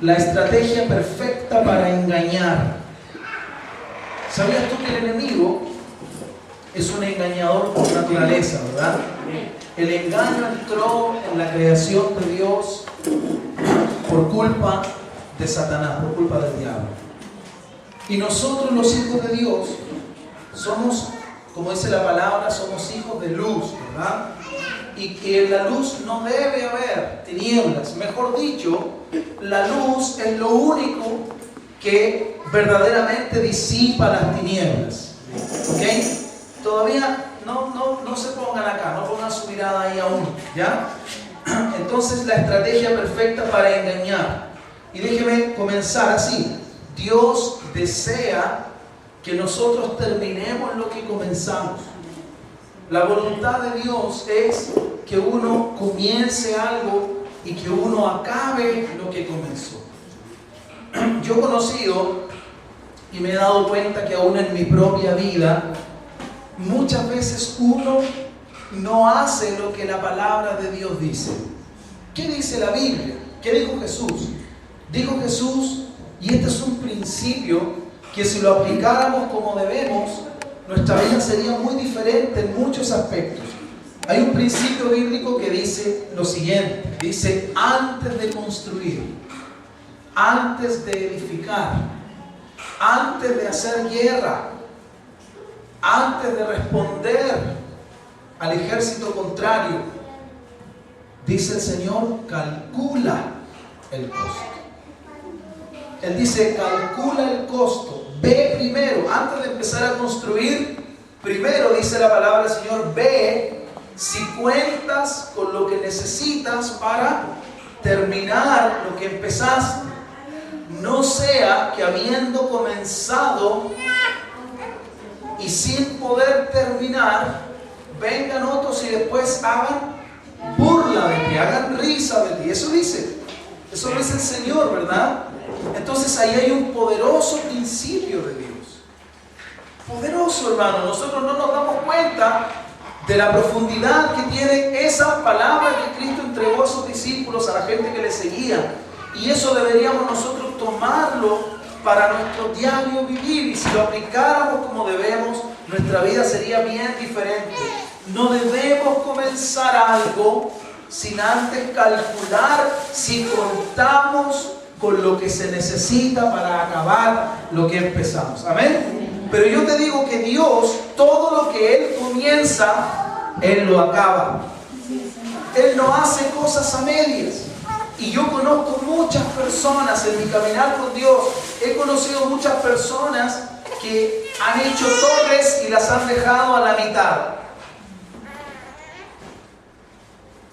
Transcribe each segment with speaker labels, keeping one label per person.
Speaker 1: la estrategia perfecta para engañar. ¿Sabías tú que el enemigo es un engañador por naturaleza, verdad? El engaño entró en la creación de Dios por culpa de Satanás, por culpa del diablo. Y nosotros, los hijos de Dios, somos, como dice la palabra, somos hijos de luz, ¿verdad? Y que en la luz no debe haber tinieblas. Mejor dicho, la luz es lo único que verdaderamente disipa las tinieblas. ¿Ok? Todavía no se pongan acá, no pongan su mirada ahí aún, ¿ya? Entonces, la estrategia perfecta para engañar. Y déjeme comenzar así. Dios desea que nosotros terminemos lo que comenzamos. La voluntad de Dios es que uno comience algo y que uno acabe lo que comenzó. Yo he conocido y me he dado cuenta que aún en mi propia vida, muchas veces uno no hace lo que la palabra de Dios dice. ¿Qué dice la Biblia? ¿Qué dijo Jesús? Dijo Jesús, y este es un principio que si lo aplicáramos como debemos, nuestra vida sería muy diferente en muchos aspectos. Hay un principio bíblico que dice lo siguiente, dice: antes de construir, antes de edificar, antes de hacer guerra, antes de responder al ejército contrario, dice el Señor, calcula el costo. Él dice, calcula el costo, ve primero, antes de empezar a construir, primero dice la palabra del Señor, ve si cuentas con lo que necesitas para terminar lo que empezaste. No sea que habiendo comenzado y sin poder terminar, vengan otros y después hagan burla de ti, hagan risa de ti. Eso dice el Señor, ¿verdad? Entonces ahí hay un poderoso principio de Dios. Poderoso, hermano. Nosotros no nos damos cuenta de la profundidad que tiene esa palabra que Cristo entregó a sus discípulos, a la gente que le seguía. Y eso deberíamos nosotros tomarlo para nuestro diario vivir. Y si lo aplicáramos como debemos, nuestra vida sería bien diferente. No debemos comenzar algo sin antes calcular si contamos con lo que se necesita para acabar lo que empezamos. Amén. Pero yo te digo que Dios, todo lo que Él comienza, Él lo acaba. Él no hace cosas a medias. Y yo conozco muchas personas en mi caminar con Dios. He conocido muchas personas que han hecho torres y las han dejado a la mitad.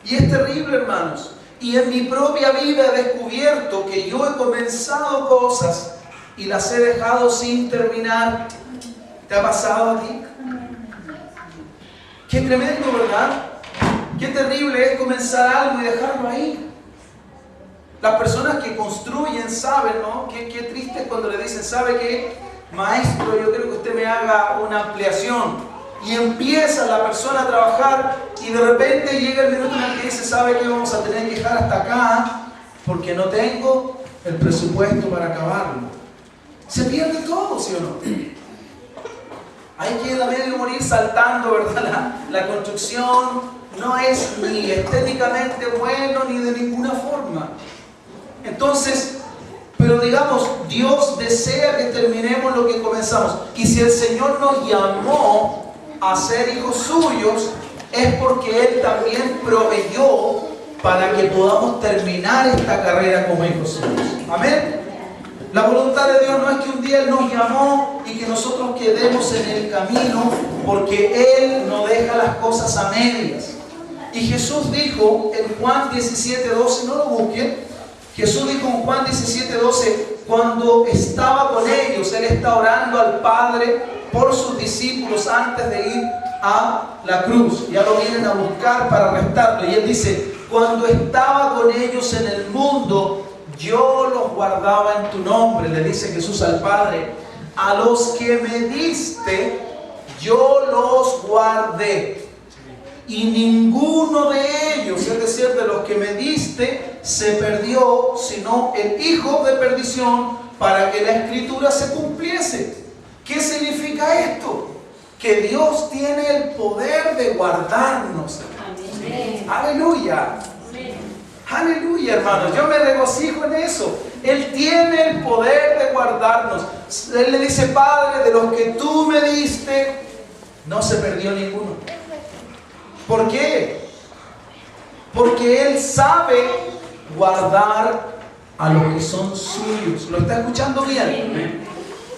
Speaker 1: Y es terrible, hermanos. Y en mi propia vida he descubierto que yo he comenzado cosas y las he dejado sin terminar. ¿Te ha pasado a ti? Qué tremendo, ¿verdad? Qué terrible es comenzar algo y dejarlo ahí. Las personas que construyen saben, ¿no? Qué triste es cuando le dicen, ¿sabe qué? Maestro, yo creo que usted me haga una ampliación. Y empieza la persona a trabajar y de repente llega el minuto en el que dice, ¿sabe qué? Vamos a tener que dejar hasta acá porque no tengo el presupuesto para acabarlo. Se pierde todo, ¿sí o no? Hay que a medio morir saltando, ¿verdad? La construcción no es ni estéticamente bueno ni de ninguna forma. Entonces, pero digamos, Dios desea que terminemos lo que comenzamos. Y si el Señor nos llamó a ser hijos suyos, es porque Él también proveyó para que podamos terminar esta carrera como hijos suyos. Amén. La voluntad de Dios no es que un día Él nos llamó y que nosotros quedemos en el camino, porque Él no deja las cosas a medias. Y Jesús dijo en Juan 17:12, no lo busquen, Jesús dijo en Juan 17:12, cuando estaba con ellos, Él está orando al Padre por sus discípulos antes de ir a la cruz. Ya lo vienen a buscar para arrestarlo. Y Él dice, cuando estaba con ellos en el mundo, yo los guardaba en tu nombre. Le dice Jesús al Padre, a los que me diste, yo los guardé. Y ninguno de ellos, es decir, de los que me diste, se perdió, sino el hijo de perdición, para que la escritura se cumpliese. ¿Qué significa esto? Que Dios tiene el poder de guardarnos. Amén. Aleluya. Amén. Aleluya, hermanos. Yo me regocijo en eso. Él tiene el poder de guardarnos. Él le dice: Padre, de los que tú me diste, no se perdió ninguno. ¿Por qué? Porque Él sabe guardar a los que son suyos. ¿Lo está escuchando bien?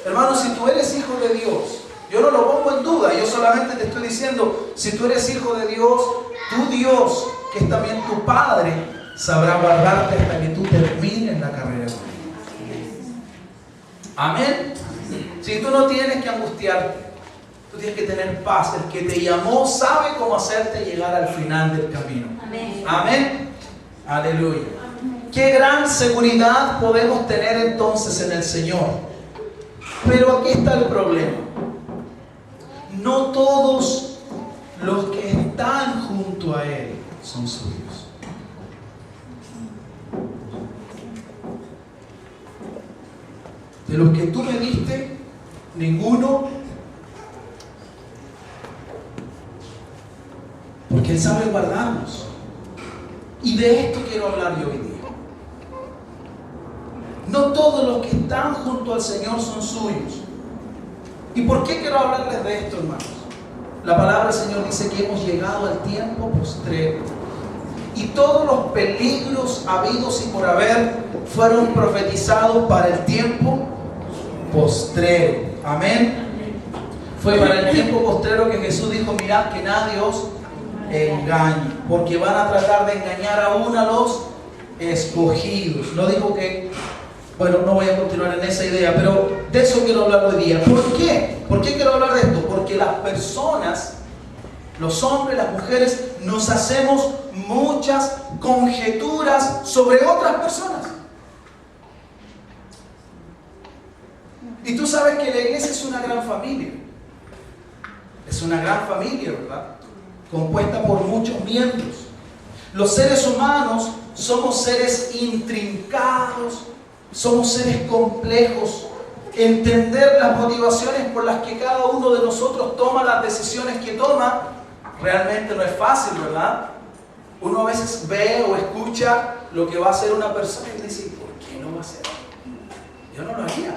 Speaker 1: Hermano, si tú eres hijo de Dios, yo no lo pongo en duda, yo solamente te estoy diciendo, si tú eres hijo de Dios, tu Dios, que es también tu Padre, sabrá guardarte hasta que tú termines la carrera. Amén. Si tú no tienes que angustiarte, tú tienes que tener paz. El que te llamó sabe cómo hacerte llegar al final del camino. Amén. Amén. Aleluya. Qué gran seguridad podemos tener entonces en el Señor. Pero aquí está el problema. No todos los que están junto a Él son suyos. De los que tú me diste, ninguno. Porque Él sabe guardarnos. Y de esto quiero hablar yo hoy día. No todos los que están junto al Señor son suyos. ¿Y por qué quiero hablarles de esto, hermanos? La palabra del Señor dice que hemos llegado al tiempo postrero. Y todos los peligros habidos y por haber fueron profetizados para el tiempo postrero. Amén. Fue para el tiempo postrero que Jesús dijo: mirad que nadie os engañe, porque van a tratar de engañar aún a los escogidos. No dijo que... Bueno, no voy a continuar en esa idea, pero de eso quiero hablar hoy día. ¿Por qué? ¿Por qué quiero hablar de esto? Porque las personas, los hombres, las mujeres, nos hacemos muchas conjeturas sobre otras personas. Y tú sabes que la iglesia es una gran familia. Es una gran familia, ¿verdad? Compuesta por muchos miembros. Los seres humanos somos seres intrincados. Somos seres complejos. Entender las motivaciones por las que cada uno de nosotros toma las decisiones que toma realmente no es fácil, ¿verdad? Uno a veces ve o escucha lo que va a hacer una persona y dice: ¿por qué no va a hacer? Yo no lo haría.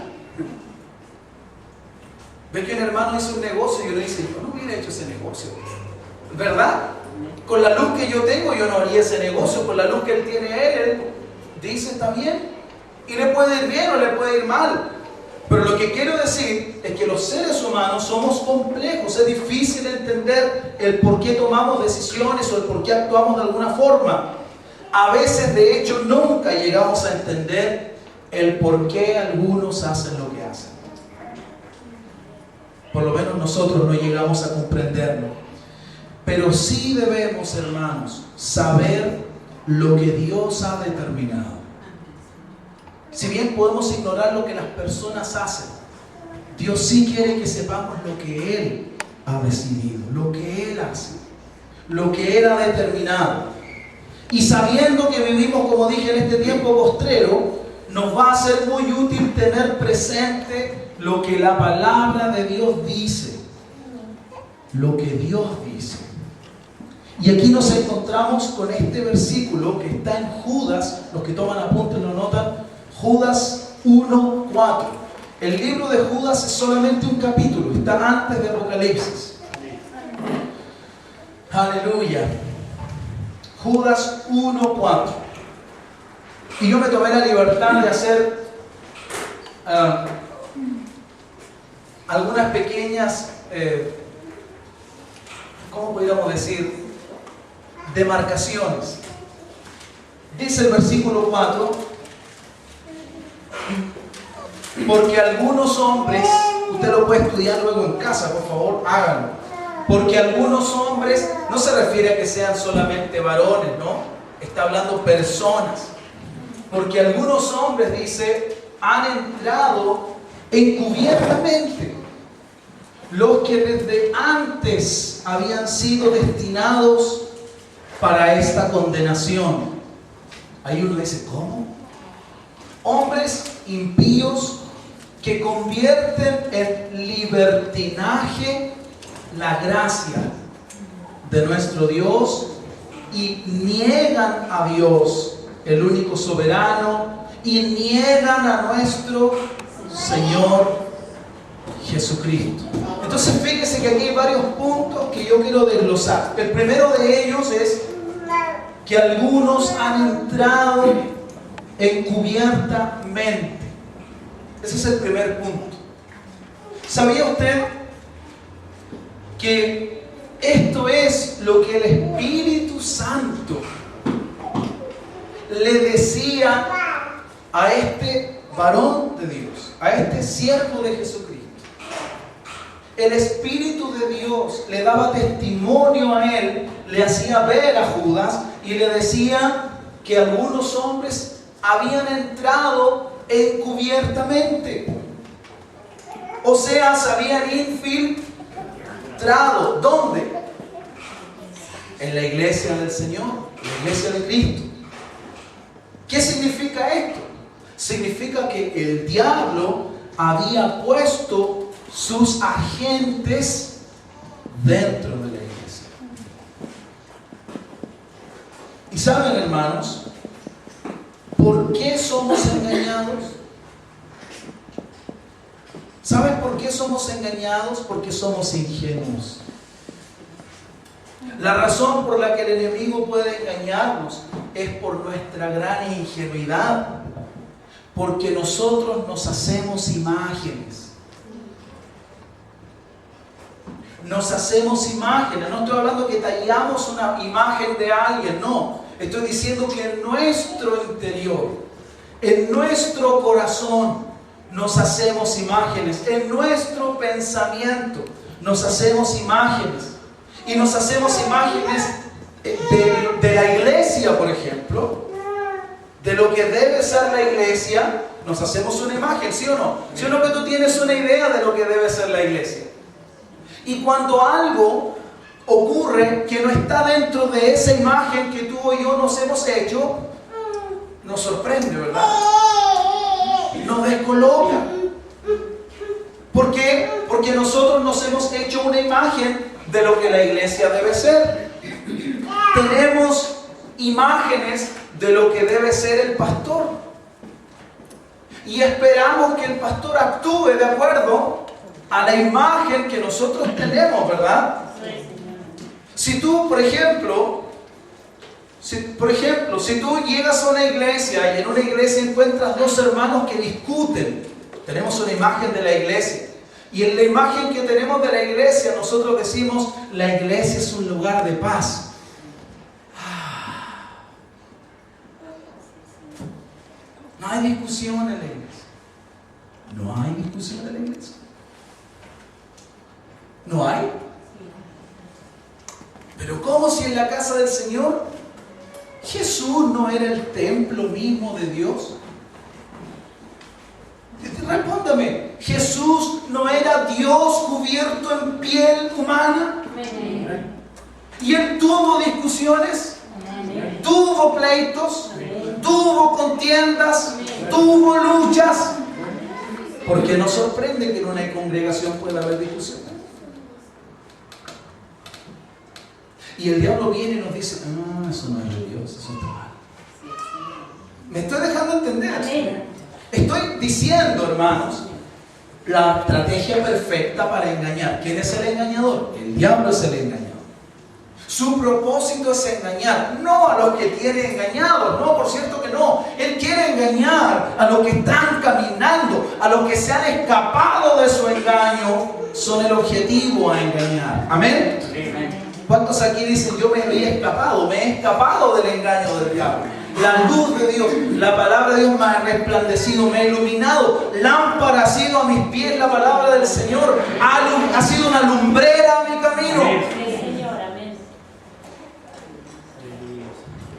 Speaker 1: Ve que un hermano hizo un negocio y uno dice: yo no hubiera hecho ese negocio, ¿verdad? Con la luz que yo tengo, yo no haría ese negocio. Con la luz que él tiene, él dice: está bien. Y le puede ir bien o le puede ir mal. Pero lo que quiero decir es que los seres humanos somos complejos. Es difícil entender el por qué tomamos decisiones o el por qué actuamos de alguna forma. A veces, de hecho, nunca llegamos a entender el por qué algunos hacen lo que hacen. Por lo menos nosotros no llegamos a comprenderlo. Pero sí debemos, hermanos, saber lo que Dios ha determinado. Si bien podemos ignorar lo que las personas hacen, Dios sí quiere que sepamos lo que Él ha decidido, lo que Él hace, lo que Él ha determinado. Y sabiendo que vivimos, como dije, en este tiempo postrero, nos va a ser muy útil tener presente lo que la palabra de Dios dice. Lo que Dios dice. Y aquí nos encontramos con este versículo que está en Judas. Los que toman apuntes lo notan. Judas 1:4. El libro de Judas es solamente un capítulo, está antes de Apocalipsis. Aleluya. Judas 1:4. Y yo me tomé la libertad de hacer algunas pequeñas, ¿cómo podríamos decir? Demarcaciones. Dice el versículo 4. Porque algunos hombres, usted lo puede estudiar luego en casa, por favor, háganlo. Porque algunos hombres, no se refiere a que sean solamente varones, ¿no? Está hablando personas. Porque algunos hombres, dice, han entrado encubiertamente, los que desde antes habían sido destinados para esta condenación. Ahí uno dice, ¿cómo? Hombres impíos que convierten en libertinaje la gracia de nuestro Dios y niegan a Dios, el único soberano, y niegan a nuestro Señor Jesucristo. Entonces fíjese que aquí hay varios puntos que yo quiero desglosar. El primero de ellos es que algunos han entrado encubiertamente. Ese es el primer punto. ¿Sabía usted que esto es lo que el Espíritu Santo le decía a este varón de Dios, a este siervo de Jesucristo? El Espíritu de Dios le daba testimonio a él, le hacía ver a Judas y le decía que algunos hombres habían entrado encubiertamente. O sea, se habían infiltrado. ¿Dónde? En la iglesia del Señor, la iglesia de Cristo. ¿Qué significa esto? Significa que el diablo había puesto sus agentes dentro de la iglesia. ¿Y saben, hermanos, por qué somos engañados? ¿Saben por qué somos engañados? Porque somos ingenuos. La razón por la que el enemigo puede engañarnos es por nuestra gran ingenuidad, porque nosotros nos hacemos imágenes. Nos hacemos imágenes. No estoy hablando que tallamos una imagen de alguien, no. Estoy diciendo que en nuestro interior, en nuestro corazón, nos hacemos imágenes. En nuestro pensamiento nos hacemos imágenes. Y nos hacemos imágenes de la iglesia, por ejemplo, de lo que debe ser la iglesia. Nos hacemos una imagen, ¿sí o no? ¿Sí o no que tú tienes una idea de lo que debe ser la iglesia? Y cuando algo ocurre que no está dentro de esa imagen que tú o yo nos hemos hecho, nos sorprende, ¿verdad? Nos descoloca. ¿Por qué? Porque nosotros nos hemos hecho una imagen de lo que la iglesia debe ser. Tenemos imágenes de lo que debe ser el pastor. Y esperamos que el pastor actúe de acuerdo a la imagen que nosotros tenemos, ¿verdad? Si tú, por ejemplo, si tú llegas a una iglesia y en una iglesia encuentras dos hermanos que discuten, tenemos una imagen de la iglesia. Y en la imagen que tenemos de la iglesia, nosotros decimos, la iglesia es un lugar de paz. No hay discusión en la iglesia. No hay discusión en la iglesia. No hay. Pero ¿cómo si en la casa del Señor Jesús no era el templo mismo de Dios? Respóndame, ¿Jesús no era Dios cubierto en piel humana? ¿Y Él tuvo discusiones? ¿Tuvo pleitos? ¿Tuvo contiendas? ¿Tuvo luchas? Porque nos sorprende que en una congregación pueda haber discusiones. Y el diablo viene y nos dice, no, eso no es de Dios, eso está mal. ¿Me estoy dejando entender? Estoy diciendo, hermanos, la estrategia perfecta para engañar. ¿Quién es el engañador? El diablo es el engañador. Su propósito es engañar, no a los que tiene engañados, no, por cierto que no. Él quiere engañar a los que están caminando, a los que se han escapado de su engaño, son el objetivo a engañar. ¿Amén? ¿Cuántos aquí dicen, yo me he escapado del engaño del diablo? La luz de Dios, la palabra de Dios me ha resplandecido, me ha iluminado. Lámpara ha sido a mis pies la palabra del Señor, ha sido una lumbrera a mi camino.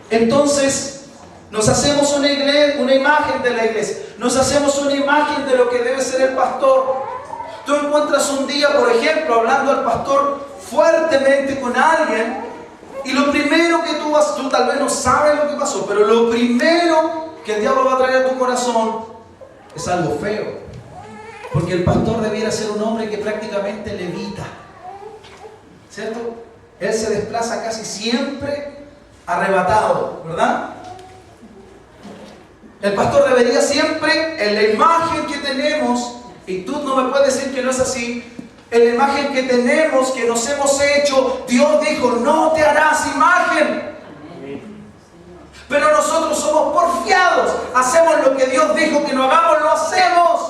Speaker 1: Entonces, nos hacemos una imagen de la iglesia, nos hacemos una imagen de lo que debe ser el pastor. Tú encuentras un día, por ejemplo, hablando al pastor fuertemente con alguien Y lo primero que tú tal vez no sabes lo que pasó, pero lo primero que el diablo va a traer a tu corazón es algo feo. Porque el pastor debiera ser un hombre que prácticamente levita, ¿cierto? Él se desplaza casi siempre arrebatado, ¿verdad? El pastor debería siempre, en la imagen que tenemos, y tú no me puedes decir que no es así, en la imagen que tenemos, que nos hemos hecho, Dios dijo, no te harás imagen. Pero nosotros somos porfiados, hacemos lo que Dios dijo que no hagamos, lo hacemos.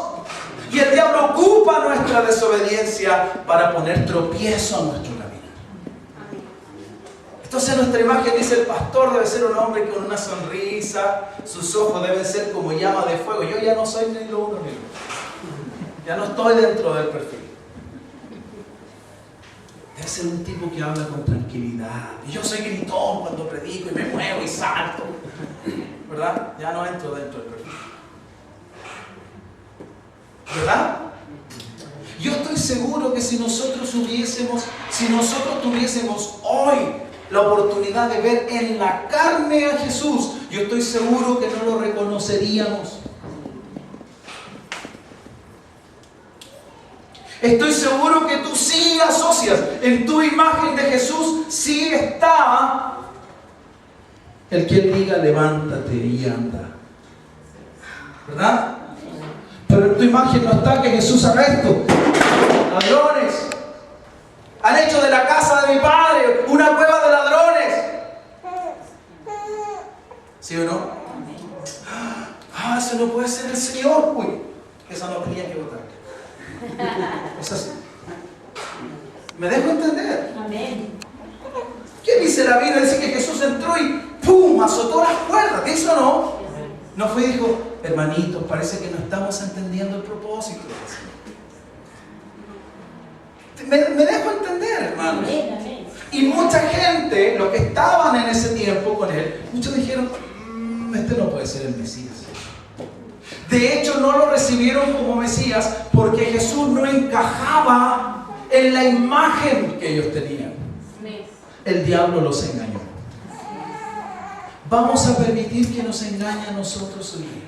Speaker 1: Y el diablo ocupa nuestra desobediencia para poner tropiezo a nuestro camino. Entonces nuestra imagen, dice el pastor, debe ser un hombre con una sonrisa, sus ojos deben ser como llama de fuego. Yo ya no soy ni lo uno ni lo otro. Ya no estoy dentro del perfil. Debe ser un tipo que habla con tranquilidad. Y yo soy gritón cuando predico y me muevo y salto. ¿Verdad? Ya no entro dentro del perfil. ¿Verdad? Yo estoy seguro que si nosotros tuviésemos hoy la oportunidad de ver en la carne a Jesús, yo estoy seguro que no lo reconoceríamos. Estoy seguro que tú sí asocias en tu imagen de Jesús, sí está el que Él diga levántate y anda. ¿Verdad? Pero en tu imagen no está que Jesús haga esto. Ladrones han hecho de la casa de mi padre una cueva de ladrones. ¿Sí o no? Eso no puede ser el Señor. Uy, esa no tenía que votar. Es así. ¿Me dejo entender?
Speaker 2: Amén.
Speaker 1: ¿Qué dice la Biblia? Dice que Jesús entró y ¡pum! Azotó las cuerdas. ¿Dice o no? No fue y dijo, hermanitos, parece que no estamos entendiendo el propósito. ¿Me dejo entender, hermanos? Y mucha gente, los que estaban en ese tiempo con él, muchos dijeron, este no puede ser el Mesías. De hecho, no lo recibieron como Mesías porque Jesús no encajaba en la imagen que ellos tenían. El diablo los engañó. Vamos a permitir que nos engañe a nosotros hoy día.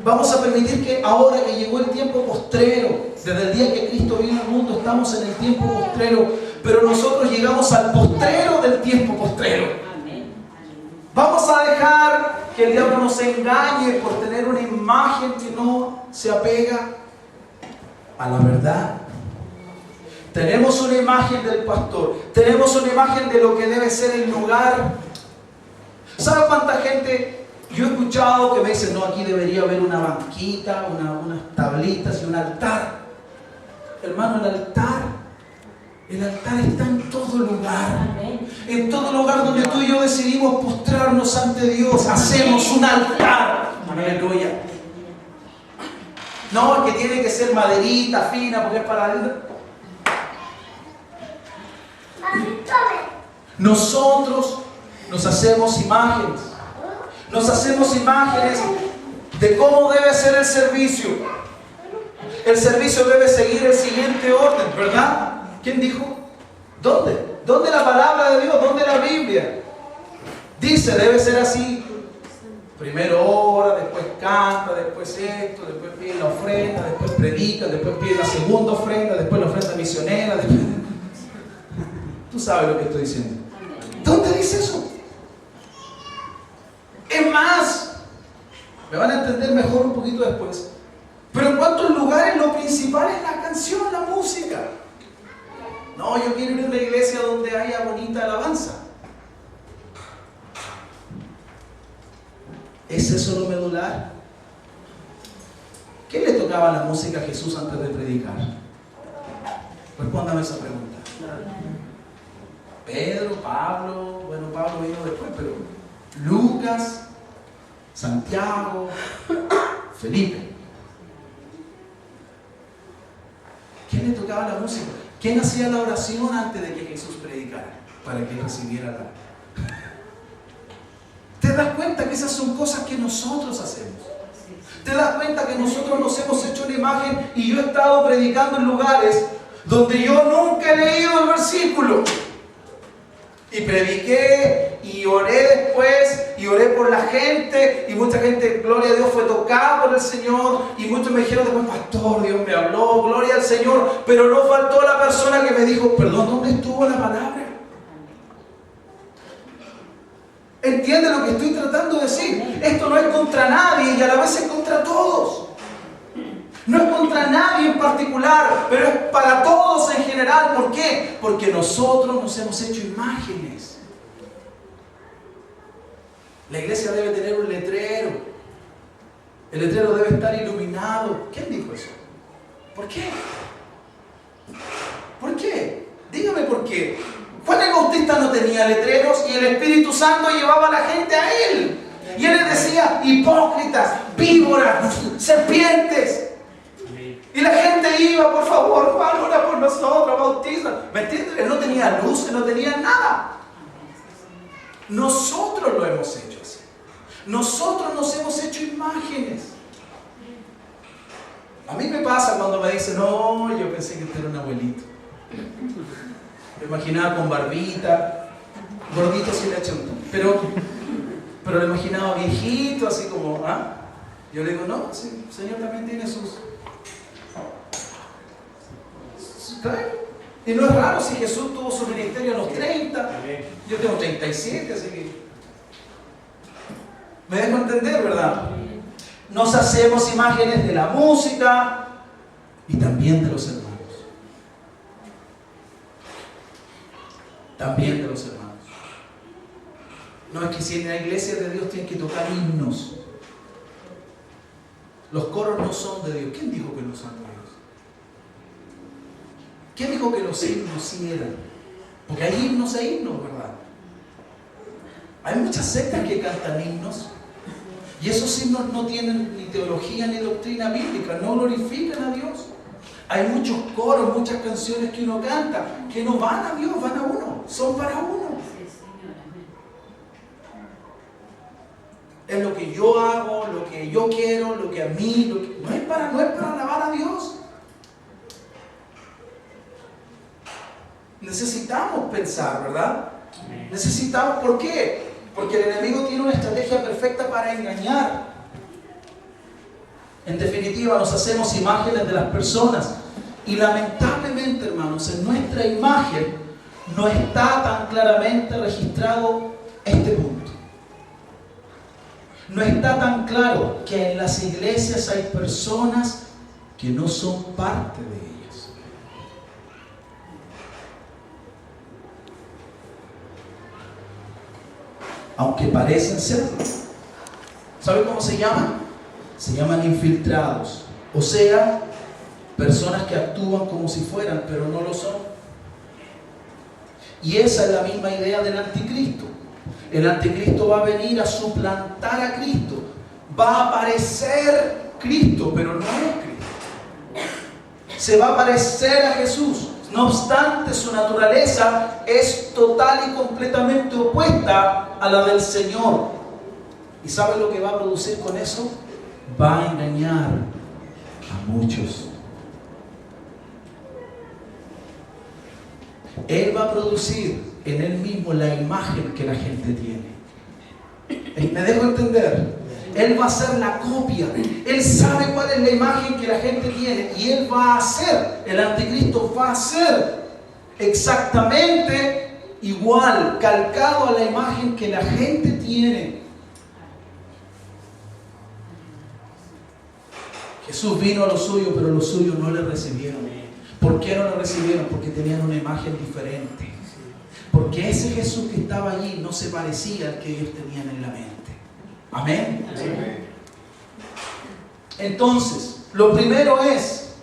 Speaker 1: Vamos a permitir que ahora que llegó el tiempo postrero, desde el día que Cristo vino al mundo, estamos en el tiempo postrero, pero nosotros llegamos al postrero del tiempo postrero. Vamos a dejar que el diablo nos engañe por tener una imagen que no se apega a la verdad. Tenemos una imagen del pastor, tenemos una imagen de lo que debe ser el lugar. ¿Sabe cuánta gente yo he escuchado que me dicen, no, aquí debería haber una banquita, unas tablitas y un altar? Hermano, el altar está en todo lugar. En todo lugar donde tú y yo decidimos postrarnos ante Dios, hacemos un altar. Aleluya. No, que tiene que ser maderita, fina, porque es para... Nosotros nos hacemos imágenes. Nos hacemos imágenes de cómo debe ser el servicio. El servicio debe seguir el siguiente orden, ¿verdad? ¿Quién dijo? ¿Dónde? ¿Dónde la palabra de Dios? ¿Dónde la Biblia? Dice, debe ser así. Primero ora, después canta, después esto, después pide la ofrenda, después predica, después pide la segunda ofrenda, después la ofrenda misionera. Después... Tú sabes lo que estoy diciendo. ¿Dónde dice eso? Es más, me van a entender mejor un poquito después. Pero en cuantos lugares, lo principal es la canción, la música. No, yo quiero ir a una iglesia donde haya bonita alabanza. ¿Es eso lo medular? ¿Qué le tocaba la música a Jesús antes de predicar? Respóndame esa pregunta. Pedro, Pablo, bueno, Pablo vino después, pero Lucas, Santiago, Felipe. ¿Quién le tocaba la música? ¿Quién hacía la oración antes de que Jesús predicara? Para que recibiera la... ¿Te das cuenta que esas son cosas que nosotros hacemos? ¿Te das cuenta que nosotros nos hemos hecho una imagen y yo he estado predicando en lugares donde yo nunca he leído el versículo? Y prediqué, y oré después, y oré por la gente, y mucha gente, gloria a Dios, fue tocada por el Señor, y muchos me dijeron después, pastor, Dios me habló, gloria al Señor, pero no faltó la persona que me dijo, perdón, ¿dónde estuvo la palabra? ¿Entiende lo que estoy tratando de decir? Esto no es contra nadie y a la vez es contra todos. No es contra nadie en particular, pero es para todos en general. ¿Por qué? Porque nosotros nos hemos hecho imágenes. La iglesia debe tener un letrero. El letrero debe estar iluminado. ¿Quién dijo eso? ¿Por qué? ¿Por qué? Dígame por qué. Juan el Bautista no tenía letreros y el Espíritu Santo llevaba a la gente a él. Y él les decía, hipócritas, víboras, serpientes. Y la gente iba, por favor, Juan, ora por nosotros, bautiza. ¿Me entiendes? Él no tenía luz, él no tenía nada. Nosotros lo hemos hecho así. Nosotros nos hemos hecho imágenes. A mí me pasa cuando me dicen, no, yo pensé que usted era un abuelito. Me imaginaba con barbita, gordito sin la chunta, pero lo imaginaba viejito, así como, ¿ah? Yo le digo, no, sí, el Señor también tiene sus... Y no es raro si Jesús tuvo su ministerio a los 30, yo tengo 37, así que... ¿Me dejo entender, verdad? Nos hacemos imágenes de la música y también de los hermanos. También de los hermanos. No es que si en la iglesia de Dios tienen que tocar himnos. Los coros no son de Dios. ¿Quién dijo que no son de Dios? ¿Quién dijo que los himnos sí eran? Porque hay himnos e himnos, ¿verdad? Hay muchas sectas que cantan himnos y esos himnos no tienen ni teología ni doctrina bíblica, no glorifican a Dios. Hay muchos coros, muchas canciones que uno canta que no van a Dios, van a uno, son para uno. Es lo que yo hago, lo que yo quiero, lo que a mí, no es para alabar a Dios. Necesitamos pensar, ¿verdad? Necesitamos, ¿por qué? Porque el enemigo tiene una estrategia perfecta para engañar. En definitiva, nos hacemos imágenes de las personas. Y lamentablemente, hermanos, en nuestra imagen no está tan claramente registrado este punto. No está tan claro que en las iglesias hay personas que no son parte de ellas. Aunque parecen serlo. ¿Sabe cómo se llaman? Se llaman infiltrados. O sea, personas que actúan como si fueran, pero no lo son. Y esa es la misma idea del anticristo. El anticristo va a venir a suplantar a Cristo. Va a aparecer Cristo, pero no es Cristo. Se va a parecer a Jesús. No obstante, su naturaleza es total y completamente opuesta a la del Señor. ¿Y sabe lo que va a producir con eso? Va a engañar a muchos. Él va a producir en él mismo la imagen que la gente tiene. ¿Me dejo entender? Él va a ser la copia. Él sabe cuál es la imagen que la gente tiene y él va a hacer, el anticristo va a ser exactamente igual, calcado a la imagen que la gente tiene. Jesús vino a los suyos, pero los suyos no le recibieron. ¿Por qué no le recibieron? Porque tenían una imagen diferente. Porque ese Jesús que estaba allí no se parecía al que ellos tenían en la mente. Amén. Amén. Entonces, lo primero es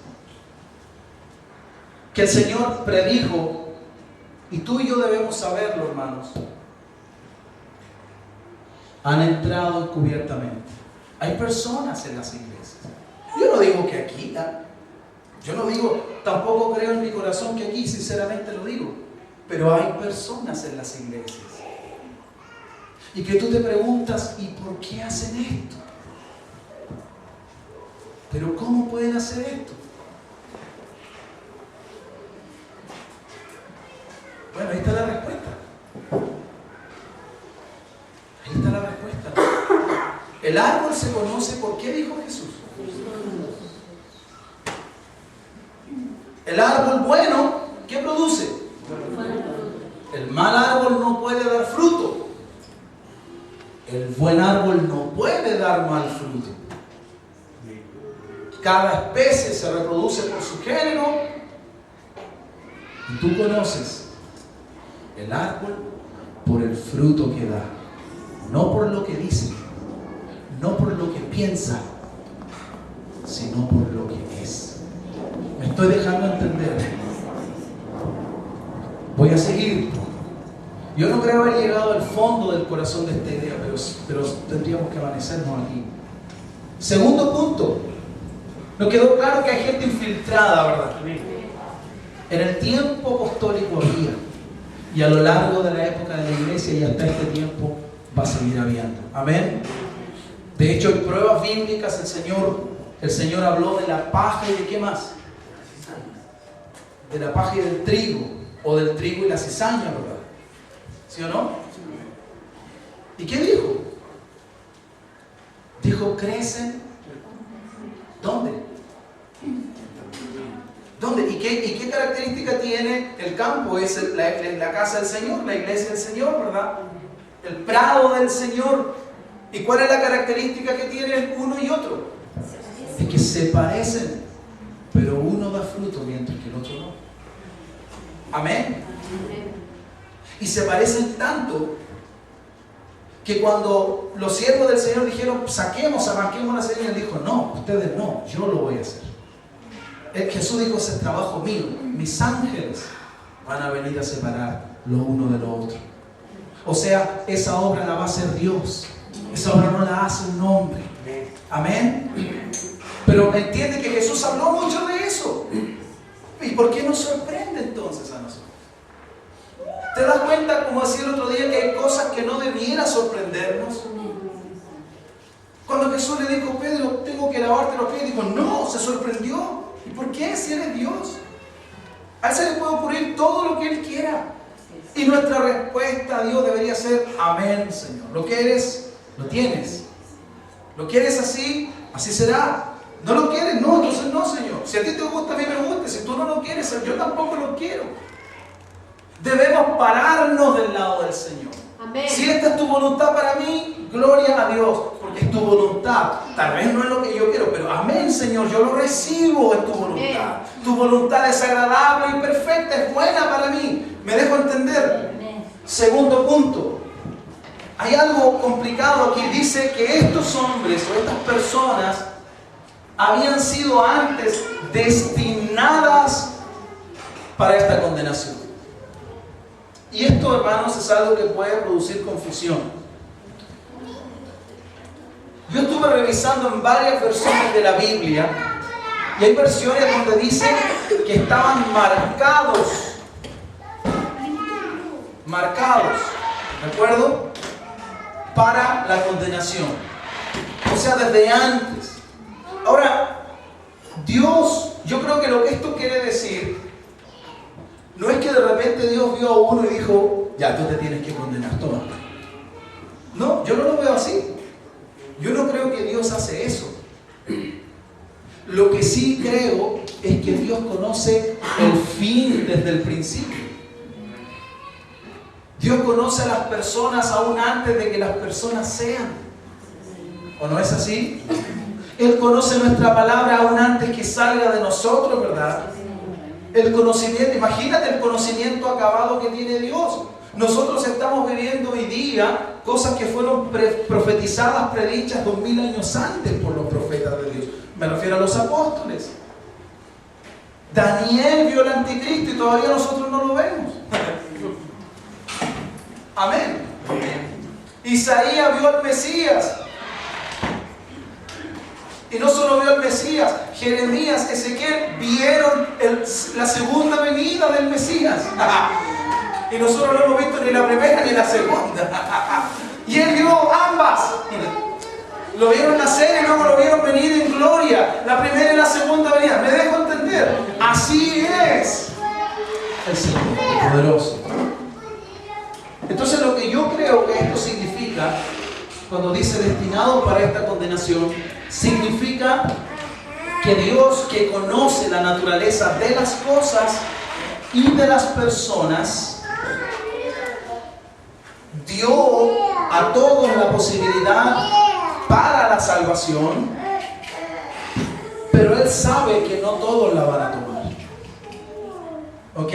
Speaker 1: que el Señor predijo, y tú y yo debemos saberlo, hermanos, han entrado encubiertamente. Hay personas en las iglesias. Yo no digo que aquí, yo no digo, tampoco creo en mi corazón que aquí, sinceramente lo digo, pero hay personas en las iglesias. Y que tú te preguntas, ¿y por qué hacen esto? ¿Pero cómo pueden hacer esto? Bueno, ahí está la respuesta. El árbol se conoce por qué, dijo Jesús. El árbol bueno, ¿qué produce? El mal árbol no puede dar fruto. El buen árbol no puede dar mal fruto. Cada especie se reproduce por su género. Y tú conoces el árbol por el fruto que da. No por lo que dice, no por lo que piensa, sino por lo que es. ¿Me estoy dejando entender? Voy a seguir. Yo no creo haber llegado al fondo del corazón de esta idea, pero tendríamos que amanecernos aquí. Segundo punto. Nos quedó claro que hay gente infiltrada, ¿verdad? En el tiempo apostólico había, y a lo largo de la época de la iglesia y hasta este tiempo va a seguir habiendo. Amén. De hecho, en pruebas bíblicas el Señor habló de la paja y de qué más. De la paja y del trigo, o del trigo y la cizaña, ¿verdad? ¿Sí o no? ¿Y qué dijo? Dijo, crecen. ¿Dónde? ¿Dónde? ¿Y qué característica tiene el campo? Es la casa del Señor, la iglesia del Señor, ¿verdad? El prado del Señor. ¿Y cuál es la característica que tienen uno y otro? Es que se parecen, pero uno da fruto mientras que el otro no. Amén. Y se parecen tanto que cuando los siervos del Señor dijeron, saquemos, arranquemos la semilla, él dijo, no, ustedes no, yo lo voy a hacer. Jesús dijo, ese es trabajo mío, mis ángeles van a venir a separar lo uno de lo otro. O sea, esa obra la va a hacer Dios, esa obra no la hace un hombre. Amén. Pero entiende que Jesús habló mucho de eso. ¿Y por qué nos sorprende entonces a nosotros? ¿Te das cuenta, como decía el otro día, que hay cosas que no debiera sorprendernos? Cuando Jesús le dijo, Pedro, tengo que lavarte los pies, dijo, no, se sorprendió. ¿Y por qué? Si eres Dios. A él se le puede ocurrir todo lo que él quiera. Y nuestra respuesta a Dios debería ser, amén, Señor. Lo que eres, lo tienes. ¿Lo quieres así? Así será. ¿No lo quieres? No, entonces no, Señor. Si a ti te gusta, a mí me gusta. Si tú no lo quieres, yo tampoco lo quiero. Debemos pararnos del lado del Señor. Amén. Si esta es tu voluntad para mí, gloria a Dios, porque es tu voluntad. Tal vez no es lo que yo quiero, pero amén, Señor, yo lo recibo en tu voluntad. Amén. Tu voluntad es agradable y perfecta, es buena para mí. ¿Me dejo entender? Amén. Segundo punto. Hay algo complicado aquí. Dice que estos hombres o estas personas habían sido antes destinadas para esta condenación. Y esto, hermanos, es algo que puede producir confusión. Yo estuve revisando en varias versiones de la Biblia y hay versiones donde dicen que estaban marcados, ¿de acuerdo? Para la condenación. O sea, desde antes. Ahora, Dios, yo creo que lo que esto quiere decir no es que de repente Dios vio a uno y dijo, ya tú te tienes que condenar, toma. No, yo no lo veo así. Yo no creo que Dios hace eso. Lo que sí creo es que Dios conoce el fin desde el principio. Dios conoce a las personas aún antes de que las personas sean. ¿O no es así? Él conoce nuestra palabra aún antes que salga de nosotros, ¿verdad? El conocimiento, imagínate el conocimiento acabado que tiene Dios. Nosotros estamos viviendo hoy día cosas que fueron profetizadas, predichas 2000 años antes por los profetas de Dios. Me refiero a los apóstoles. Daniel vio el anticristo y todavía nosotros no lo vemos. Amén. Isaías vio al Mesías. Y no solo vio al Mesías, Jeremías, Ezequiel vieron la segunda venida del Mesías. Y nosotros no hemos visto ni la primera ni la segunda. Y él vio ambas. Lo vieron nacer y luego lo vieron venir en gloria. La primera y la segunda venida. ¿Me dejo entender? Así es el Señor, el poderoso. Entonces lo que yo creo que esto significa, cuando dice dice destinado para esta condenación, significa que Dios, que conoce la naturaleza de las cosas y de las personas, dio a todos la posibilidad para la salvación, pero Él sabe que no todos la van a tomar. ¿Ok?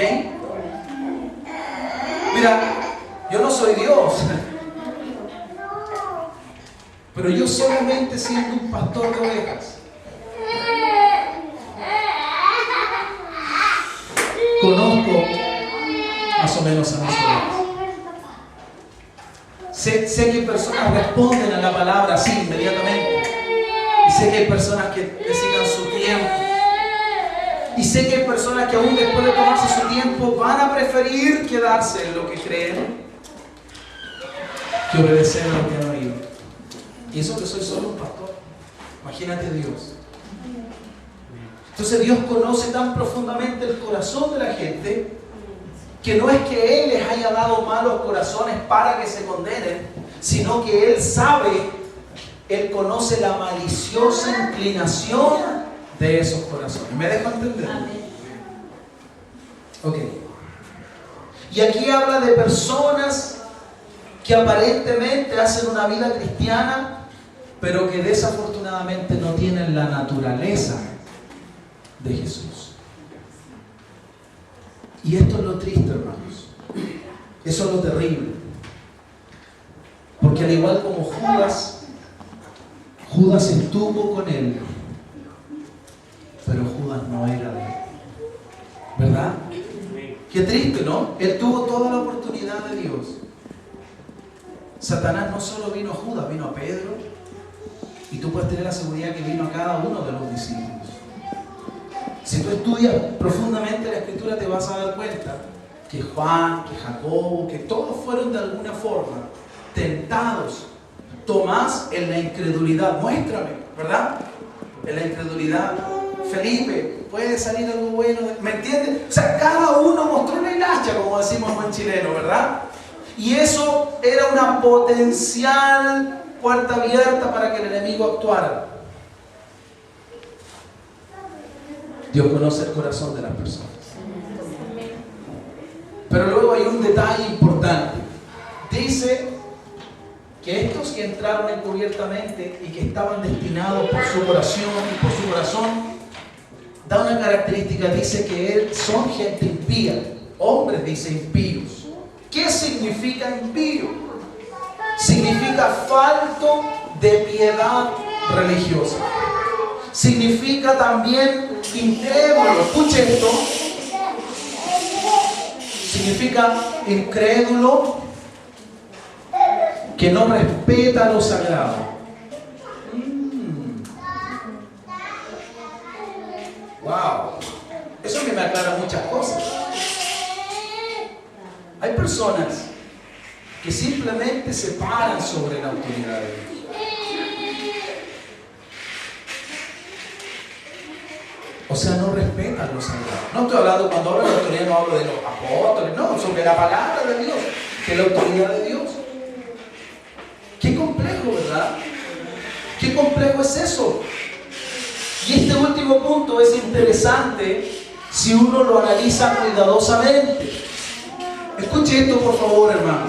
Speaker 1: Mira, yo no soy Dios, pero yo solamente siendo un pastor de ovejas, conozco más o menos a mis ovejas. Sé que personas responden a la palabra así inmediatamente. Y sé que hay personas que necesitan su tiempo. Y sé que hay personas que aún después de tomarse su tiempo van a preferir quedarse en lo que creen que obedecer a lo que han oído. Y eso que soy solo un pastor. Imagínate Dios. Entonces Dios conoce tan profundamente el corazón de la gente que no es que Él les haya dado malos corazones para que se condenen, sino que Él sabe, Él conoce la maliciosa inclinación de esos corazones. ¿Me dejo entender? Ok. Y aquí habla de personas que aparentemente hacen una vida cristiana, pero que desafortunadamente no tienen la naturaleza de Jesús. Y esto es lo triste, hermanos. Eso es lo terrible. Porque al igual como Judas estuvo con Él, pero Judas no era de Él. ¿Verdad? Qué triste, ¿no? Él tuvo toda la oportunidad de Dios. Satanás no solo vino a Judas, vino a Pedro. Y tú puedes tener la seguridad que vino a cada uno de los discípulos. Si tú estudias profundamente la Escritura, te vas a dar cuenta que Juan, que Jacobo, que todos fueron de alguna forma tentados. Tomás en la incredulidad, muéstrame, ¿verdad? En la incredulidad. Felipe, puede salir algo bueno, ¿me entiendes? O sea, cada uno mostró una hilacha, como decimos en buen chileno, ¿verdad? Y eso era una potencial puerta abierta para que el enemigo actuara. Dios conoce el corazón de las personas. Pero luego hay un detalle importante. Dice que estos que entraron encubiertamente y que estaban destinados por su oración y por su corazón, da una característica, dice que son gente impía. Hombres, dice, impíos. ¿Qué significa impío? Significa falto de piedad religiosa. Significa también incrédulo. Escuche esto. Significa incrédulo que no respeta lo sagrado. Wow. Eso me aclara muchas cosas. Hay personas que simplemente se paran sobre la autoridad de Dios. O sea, no respetan lo sagrado. No estoy hablando, cuando hablo de la autoridad, no hablo de los apóstoles, no, sobre la palabra de Dios, que es la autoridad de Dios. Qué complejo, ¿verdad? Qué complejo es eso. Y este último punto es interesante si uno lo analiza cuidadosamente. Escuche esto, por favor, hermano.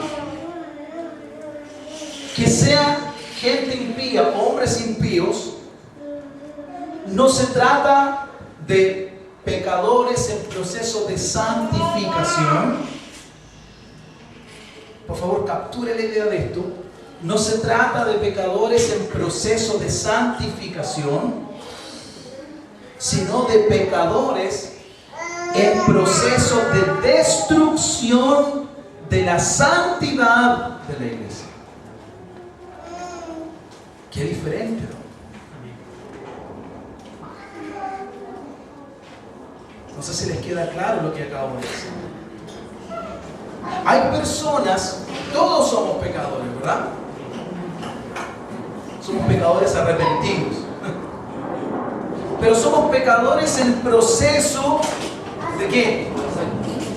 Speaker 1: Que sea gente impía, hombres impíos, no se trata de pecadores en proceso de santificación. Por favor, capture la idea de esto. No se trata de pecadores en proceso de santificación, sino de pecadores en proceso de destrucción de la santidad de la iglesia. Qué diferente, ¿no? No sé si les queda claro lo que acabo de decir. Hay personas, todos somos pecadores, ¿verdad? Somos pecadores arrepentidos. Pero somos pecadores en proceso ¿de qué?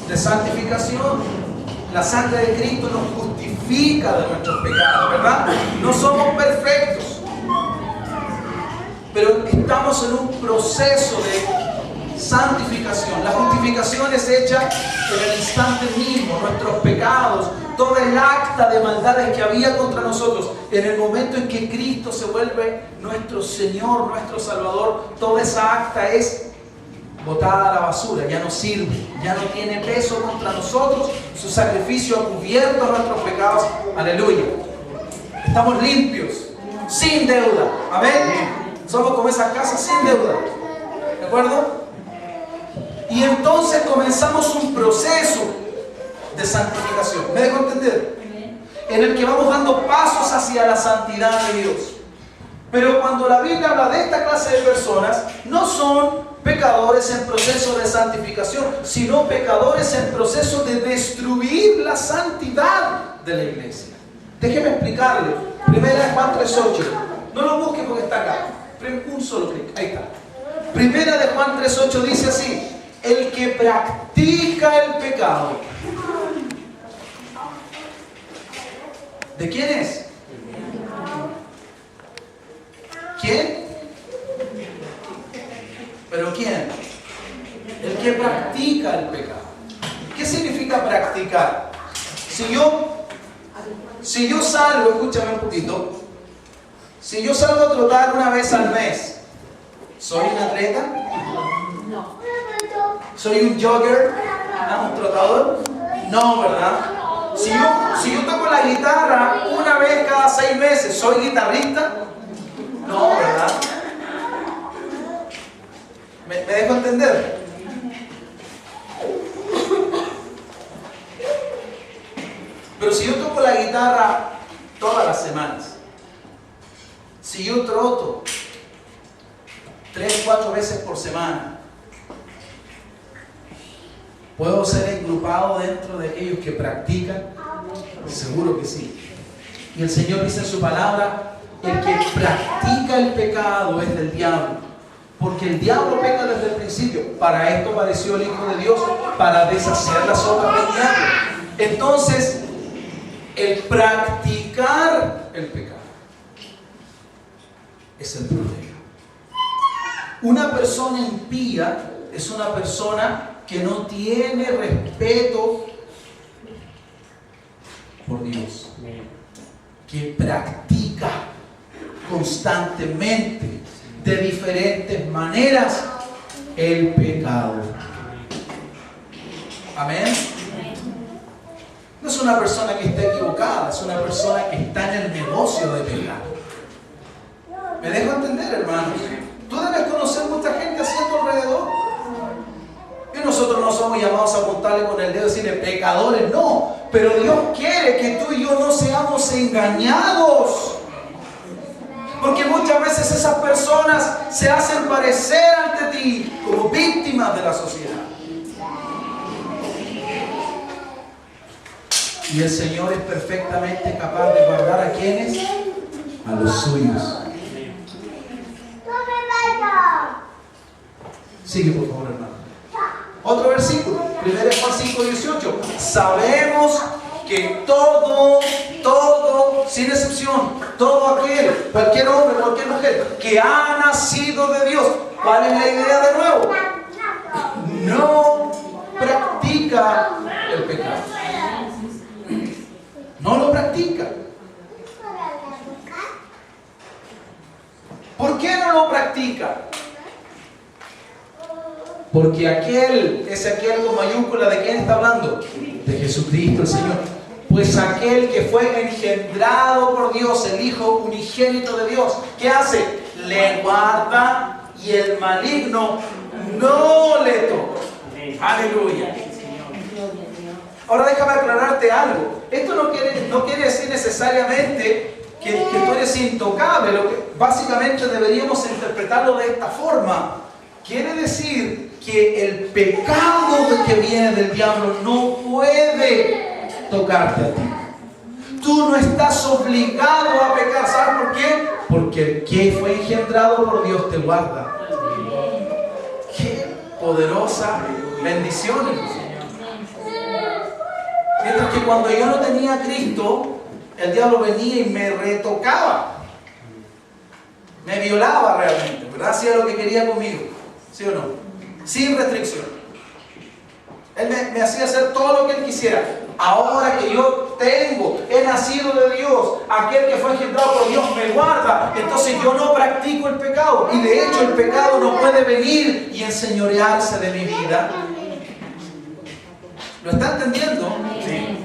Speaker 1: De santificación. La sangre de Cristo nos justifica purifica de nuestros pecados, ¿verdad? No somos perfectos, pero estamos en un proceso de santificación. La justificación es hecha en el instante mismo. Nuestros pecados, todo el acta de maldades que había contra nosotros, en el momento en que Cristo se vuelve nuestro Señor, nuestro Salvador, toda esa acta es botada a la basura, ya no sirve, ya no tiene peso contra nosotros. Su sacrificio ha cubierto nuestros pecados. Aleluya. Estamos limpios, sin deuda. Amén. Somos como esa casa sin deuda. ¿De acuerdo? Y entonces comenzamos un proceso de santificación. ¿Me dejo entender? En el que vamos dando pasos hacia la santidad de Dios. Pero cuando la Biblia habla de esta clase de personas, no son pecadores en proceso de santificación, sino pecadores en proceso de destruir la santidad de la iglesia. Déjeme explicarle. Primera de Juan 3:8. No lo busque porque está acá. Un solo clic. Ahí está. Primera de Juan 3:8 dice así: el que practica el pecado. ¿De quién es? ¿Quién? ¿Pero quién? El que practica el pecado. ¿Qué significa practicar? Si yo salgo, escúchame un poquito, si yo salgo a trotar una vez al mes, ¿soy un atleta?
Speaker 2: No.
Speaker 1: ¿Soy un jogger? ¿Un trotador? No, ¿verdad? Si yo toco la guitarra una vez cada 6 meses, ¿soy guitarrista? No, ¿verdad? ¿Me dejo entender? Pero si yo toco la guitarra todas las semanas, si yo troto 3, 4 veces por semana, ¿puedo ser engrupado dentro de aquellos que practican? Seguro que sí. Y el Señor dice en su palabra: el que practica el pecado es del diablo, porque el diablo peca desde el principio. Para esto apareció el Hijo de Dios, para deshacer las obras del diablo. Entonces, el practicar el pecado es el problema. Una persona impía es una persona que no tiene respeto por Dios, que practica constantemente, de diferentes maneras, el pecado. Amén. No es una persona que está equivocada, es una persona que está en el negocio de pecar. ¿Me dejo entender, hermanos? Tú debes conocer mucha gente así a tu alrededor. Y nosotros no somos llamados a apuntarle con el dedo y decirle pecadores, no. Pero Dios quiere que tú y yo no seamos engañados. Porque muchas veces esas personas se hacen parecer ante ti como víctimas de la sociedad. Y el Señor es perfectamente capaz de guardar ¿a quiénes? A los suyos. Sigue por favor, hermano. Otro versículo, 1 Juan 5:18. Sabemos que todo, sin excepción, todo aquel, cualquier hombre, cualquier mujer que ha nacido de Dios, ¿cuál es la idea de nuevo? No practica el pecado. No lo practica. ¿Por qué no lo practica? Porque aquel con mayúscula, ¿de quién está hablando? De Jesucristo el Señor. Pues aquel que fue engendrado por Dios, el Hijo unigénito de Dios, ¿qué hace? Le guarda y el maligno no le toca. Aleluya. Ahora déjame aclararte algo. Esto no quiere decir necesariamente que tú eres intocable. Lo que básicamente deberíamos interpretarlo de esta forma. Quiere decir que el pecado que viene del diablo no puede tocarte a ti. Tú no estás obligado a pecar. ¿Sabes por qué? Porque el que fue engendrado por Dios te guarda. ¡Qué poderosa bendición! Mientras que cuando yo no tenía a Cristo, el diablo venía y me retocaba. Me violaba realmente, ¿verdad? Hacía lo que quería conmigo, ¿sí o no? Sin restricción. Él me hacía hacer todo lo que él quisiera. Ahora que yo he nacido de Dios, aquel que fue engendrado por Dios me guarda, entonces yo no practico el pecado. Y de hecho el pecado no puede venir y enseñorearse de mi vida. ¿Lo está entendiendo? Sí.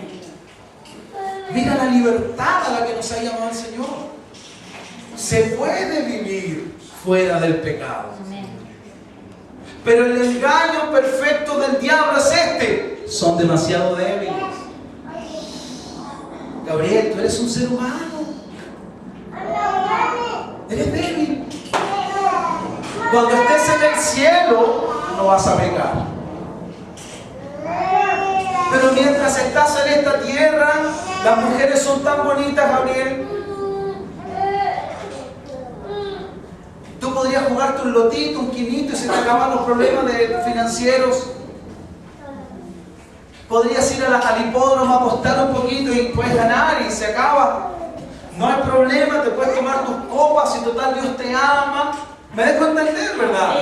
Speaker 1: Mira la libertad a la que nos ha llamado el Señor. Se puede vivir fuera del pecado. Pero el engaño perfecto del diablo es este: son demasiado débiles. Gabriel, tú eres un ser humano. Eres débil. Cuando estés en el cielo, no vas a pecar. Pero mientras estás en esta tierra, las mujeres son tan bonitas, Gabriel. Tú podrías jugarte un lotito, un quinito y se te acaban los problemas financieros. Podrías ir al hipódromo a apostar un poquito y puedes ganar y se acaba. No hay problema, te puedes tomar tus copas y total Dios te ama. ¿Me dejo entender, verdad?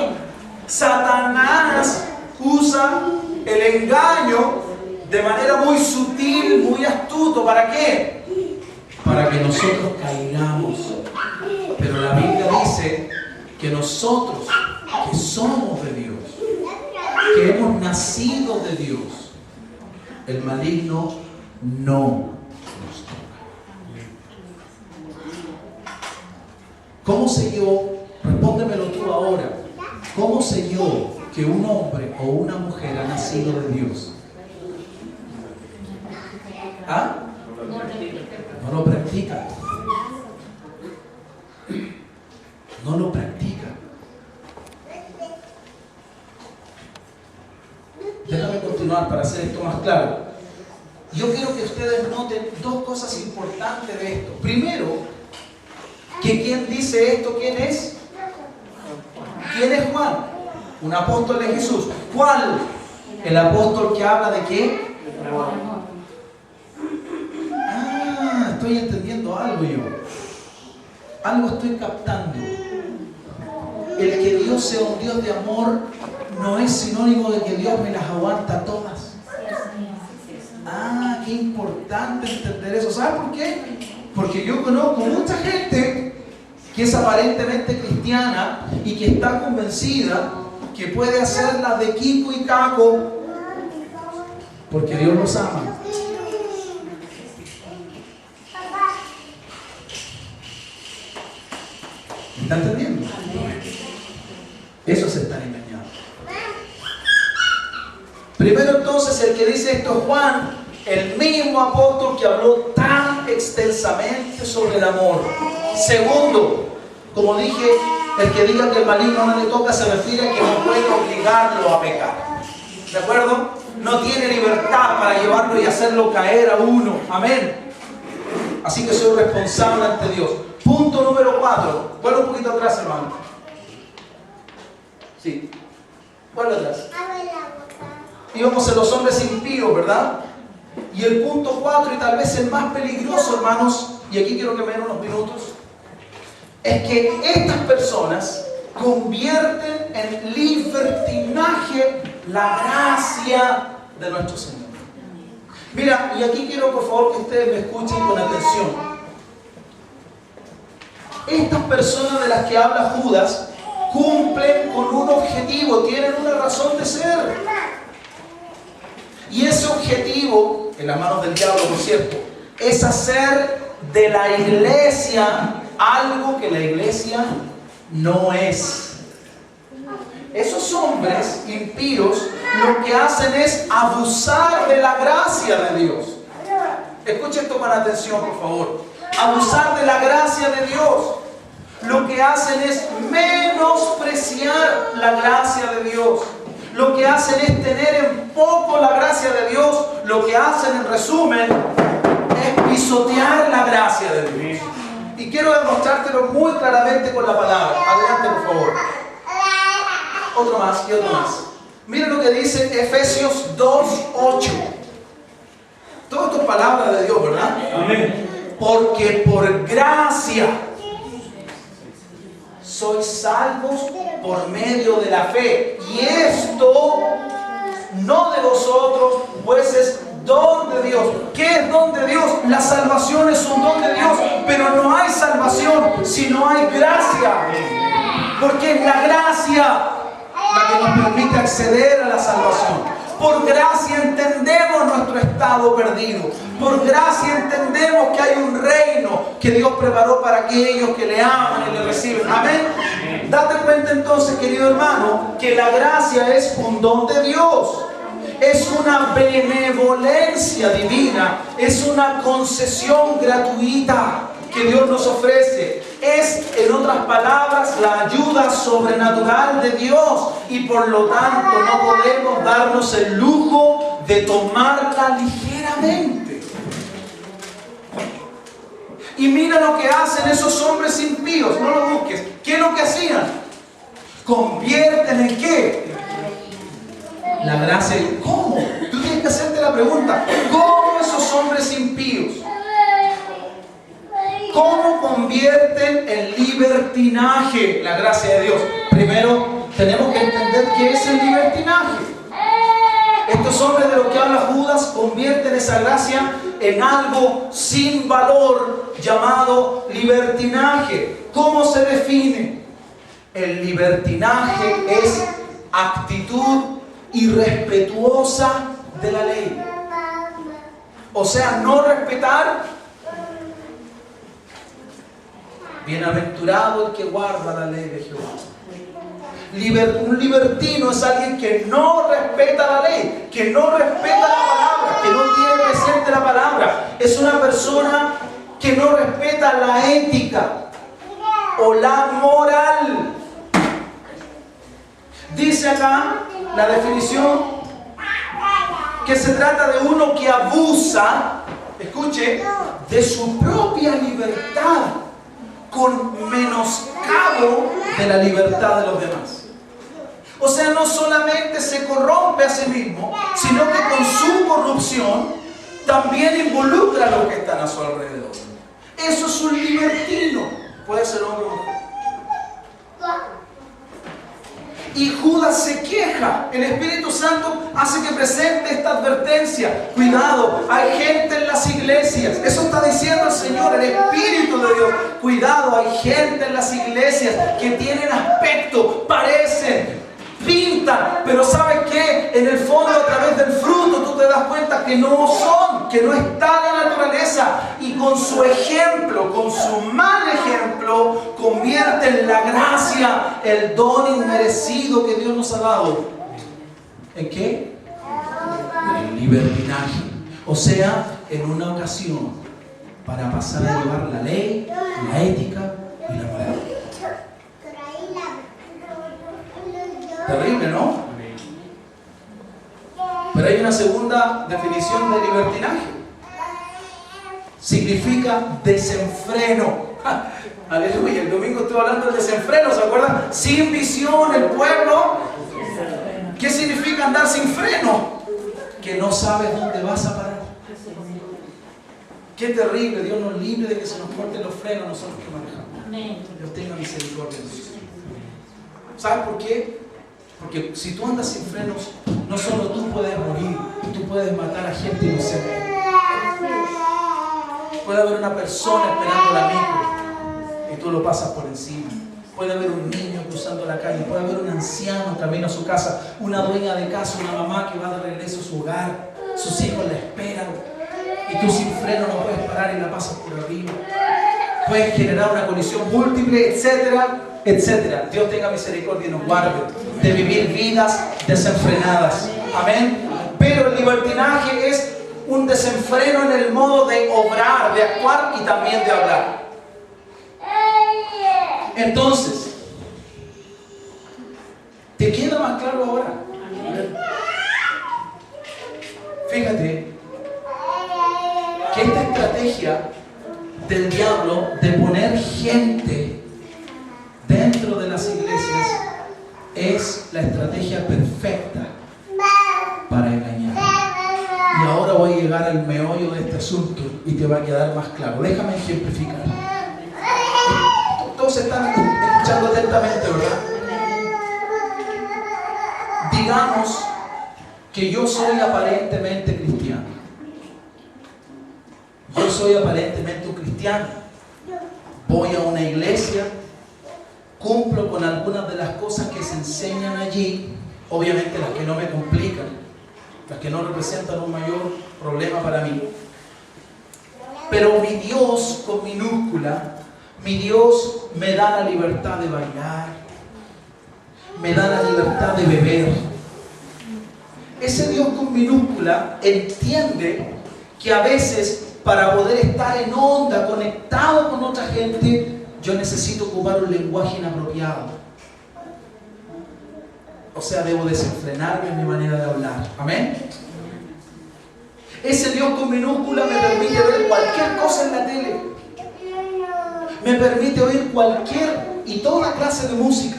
Speaker 1: Satanás usa el engaño de manera muy sutil, muy astuto. ¿Para qué? Para que nosotros caigamos. Pero la Biblia dice que nosotros, que somos de Dios, que hemos nacido de Dios, el maligno no nos toca. ¿Cómo sé yo? Respóndemelo tú ahora. ¿Cómo sé yo que un hombre o una mujer ha nacido de Dios? ¿Ah? No lo practica. No lo practica. Déjame continuar para hacer esto más claro. Yo quiero que ustedes noten dos cosas importantes de esto. Primero, que quien dice esto, ¿quién es? ¿Quién es Juan? Un apóstol de Jesús. ¿Cuál? El apóstol que habla de qué? Ah, estoy entendiendo algo yo. Algo estoy captando. El que Dios sea un Dios de amor no es sinónimo de que Dios me las aguanta todas. Ah, qué importante entender eso. ¿Sabes por qué? Porque yo conozco mucha gente que es aparentemente cristiana y que está convencida que puede hacerla de Kiko y Caco porque Dios los ama. ¿Me está entendiendo? Eso es estar engañado. Primero entonces el que dice esto es Juan, el mismo apóstol que habló tan extensamente sobre el amor. Segundo, como dije, el que diga que el maligno no le toca se refiere a que no puede obligarlo a pecar. ¿De acuerdo? No tiene libertad para llevarlo y hacerlo caer a uno. Amén. Así que soy responsable ante Dios. Punto número 4. Vuelve un poquito atrás, hermano. Sí. Vuelve atrás. Íbamos en los hombres impíos, ¿verdad? Y el punto 4, y tal vez el más peligroso, hermanos, y aquí quiero que me den unos minutos, es que estas personas convierten en libertinaje la gracia de nuestro Señor. Mira, y aquí quiero por favor que ustedes me escuchen con atención. Estas personas de las que habla Judas cumplen con un objetivo, tienen una razón de ser. Y ese objetivo, en las manos del diablo, por cierto, es hacer de la iglesia algo que la iglesia no es. Esos hombres impíos lo que hacen es abusar de la gracia de Dios. Escuchen esto con atención, por favor. Abusar de la gracia de Dios. Lo que hacen es menospreciar la gracia de Dios. Lo que hacen es tener en poco la gracia de Dios. Lo que hacen, en resumen, es pisotear la gracia de Dios. Y quiero demostrártelo muy claramente con la palabra. Adelante, por favor. Otro más y otro más. Miren lo que dice Efesios 2:8. que esto es palabra de Dios, ¿verdad? Amén. Porque por gracia sois salvos por medio de la fe. Y esto no de vosotros, pues es don de Dios. ¿Qué es don de Dios? La salvación es un don de Dios, pero no hay salvación si no hay gracia. Porque es la gracia la que nos permite acceder a la salvación. Por gracia entendemos nuestro estado perdido. Por gracia entendemos que hay un reino que Dios preparó para aquellos que le aman y le reciben. Amén. Date cuenta entonces, querido hermano, que la gracia es un don de Dios. Es una benevolencia divina. Es una concesión gratuita que Dios nos ofrece. Es, en otras palabras, la ayuda sobrenatural de Dios, y por lo tanto no podemos darnos el lujo de tomarla ligeramente. Y mira lo que hacen esos hombres impíos, no lo busques. ¿Qué es lo que hacían? ¿Convierten en qué? La gracia. ¿Cómo? Tú tienes que hacerte la pregunta, ¿cómo esos hombres impíos? ¿Cómo convierten en libertinaje la gracia de Dios? Primero, tenemos que entender qué es el libertinaje. Estos hombres de los que habla Judas convierten esa gracia en algo sin valor llamado libertinaje. ¿Cómo se define? El libertinaje es actitud irrespetuosa de la ley. O sea, no respetar. Bienaventurado el que guarda la ley de Jehová. Un libertino es alguien que no respeta la ley, que no respeta la palabra, que no tiene presente la palabra. Es una persona que no respeta la ética o la moral. Dice acá la definición que se trata de uno que abusa, escuche, de su propia libertad con menoscabo de la libertad de los demás. O sea, no solamente se corrompe a sí mismo, sino que con su corrupción también involucra a los que están a su alrededor. Eso es un libertino. Puede ser hombre o mujer. Y Judas se queja. El Espíritu Santo hace que presente esta advertencia. Cuidado, hay gente en las iglesias. Eso está diciendo el Señor, el Espíritu de Dios. Cuidado, hay gente en las iglesias que tienen aspecto, parecen, pintan, pero ¿sabes qué? En el fondo, a través del fruto, tú te das cuenta que no son, que no está la naturaleza. Y con su ejemplo, con su mal ejemplo, convierten la gracia, el don inmerecido que Dios nos ha dado, ¿en qué? En libertinaje. O sea, en una ocasión para pasar a llevar la ley, la ética y la moral. Terrible, ¿no? Pero hay una segunda definición de libertinaje. Significa desenfreno. Aleluya, el domingo estuve hablando del desenfreno, ¿se acuerdan? Sin visión, el pueblo. ¿Qué significa andar sin freno? Que no sabes dónde vas a parar. Qué terrible, Dios nos libre de que se nos corten los frenos nosotros que manejamos. Dios tenga misericordia de nosotros. ¿Sabes por qué? Porque si tú andas sin frenos, no solo tú puedes morir, tú puedes matar a gente inocente. Puede haber una persona esperando la micro y tú lo pasas por encima. Puede haber un niño cruzando la calle, puede haber un anciano camino a su casa, una dueña de casa, una mamá que va de regreso a su hogar, sus hijos la esperan y tú sin freno no puedes parar y la pasas por arriba. Puedes generar una colisión múltiple, etcétera, etcétera. Dios tenga misericordia y nos guarde de vivir vidas desenfrenadas. Amén. Pero el libertinaje es un desenfreno en el modo de obrar, de actuar y también de hablar. Entonces, ¿te queda más claro ahora? Fíjate que esta estrategia del diablo de poner gente dentro de las iglesias es la estrategia perfecta para engañar. Y ahora voy a llegar llegar al meollo de este asunto y te va a quedar más claro. Déjame ejemplificar. Todos están escuchando atentamente, ¿verdad? Digamos que yo soy aparentemente cristiano. Yo soy aparentemente un cristiano. Voy a una iglesia, cumplo con algunas de las cosas que se enseñan allí, obviamente las que no me complican, las que no representan un mayor problema para mí. Pero mi Dios con minúscula, mi Dios me da la libertad de bailar, me da la libertad de beber. Ese Dios con minúscula entiende que a veces para poder estar en onda, conectado con otra gente, yo necesito ocupar un lenguaje inapropiado. O sea, debo desenfrenarme en mi manera de hablar. ¿Amén? Ese Dios con minúscula me permite ver cualquier cosa en la tele. Me permite oír cualquier y toda clase de música.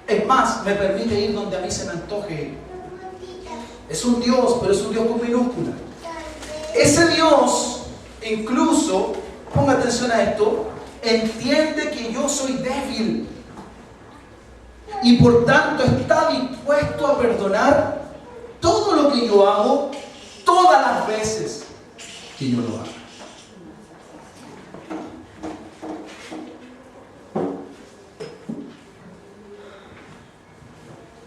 Speaker 1: Es más, me permite ir donde a mí se me antoje. Es un Dios, pero es un Dios con minúscula. Ese Dios, incluso, ponga atención a esto, entiende que yo soy débil y por tanto está dispuesto a perdonar todo lo que yo hago, todas las veces que yo lo haga.